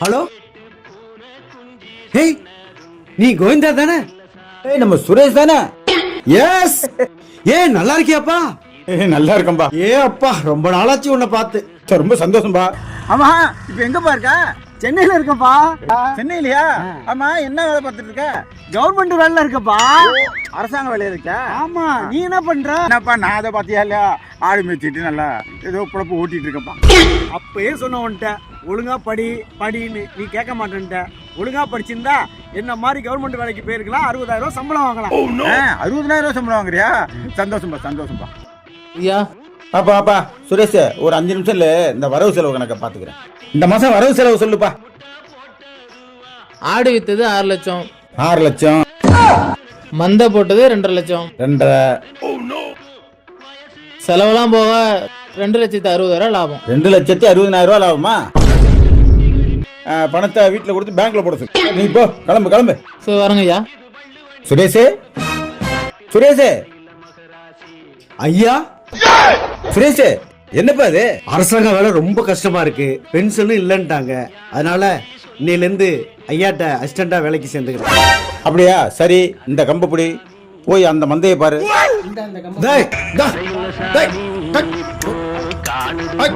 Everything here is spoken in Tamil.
ஹலோ, ஹேய், நீ கோவிந்தா தானே? ஏய், நம்ம சுரேஷ் தானே? எஸ். நல்லா இருக்கியாப்பா? நல்லா இருக்கம்பா. அப்பா, ரொம்ப நாளாச்சு உன்னை பார்த்து. ரொம்ப சந்தோஷம்பா. ஆமா, இப்ப எங்கப்பா இருக்க? சென்னையில இருக்கப்பா. சென்னையிலயா? ஆமா, என்ன வேலை பார்த்துட்டு இருக்க? கவர்மெண்ட் வேலைல இருக்கப்பா. அரசாங்க வேலையா இருக்க? ஆமா, நீ என்ன பண்ற? என்னப்பா, நான் அதை பார்த்தியா இல்லையா? ஆடு மேய்ச்சிட்டு நல்லா ஏதோ பொழப்பு ஓட்டிட்டு இருக்கப்பா. அப்பயே சொன்ன உன்ட்ட ஒழுங்கா படின்னு நீ கேட்க மாட்டேன்ட்ட. ஒழுங்கா படிச்சிருந்தா என்ன மாதிரி கவர்மெண்ட் வேலைக்கு போயிருக்கலாம், 60,000 சம்பளம் வாங்கலாம். 60,000 சம்பளம் வாங்குறியா? சந்தோஷம்பா, சந்தோஷம்பா. ஐயா, அப்பா சுரேஷ், ஒரு 5 நிமிஷம் இல்ல, இந்த வரவு செலவு கணக்க பாத்துக்கிறேன். இந்த மாசம் வரவு செலவு சொல்லுப்பா. ஆடு வித்தது 6 லட்சம், 6 லட்சம், மந்தை போட்டது 2.5 லட்சம், 2.5, செலவெல்லாம் போக 2,60,000 லாபம். 2,60,000 லாபமா? பணத்தை வீட்டுல கொடுத்து பேங்க்ல போட சொல்லு. நீ போ, கிளம்பு. சரி, வரங்க ஐயா. சுரேஷ், ஐயா, சுரேஷ், என்னப்பா இது? அரசாங்க வேலை ரொம்ப கஷ்டமா இருக்கு, பென்ஷனும் இல்லன்ட்டாங்க. அதனால இன்னையில இருந்து ஐயாட்ட அசிஸ்டண்டா வேலைக்கு சேர்ந்துக்கிறேன். அப்படியா? சரி, இந்த கம்பு பிடி, போய் அந்த மந்தையை பாரு. டேய், டேய், டேய், டேய்.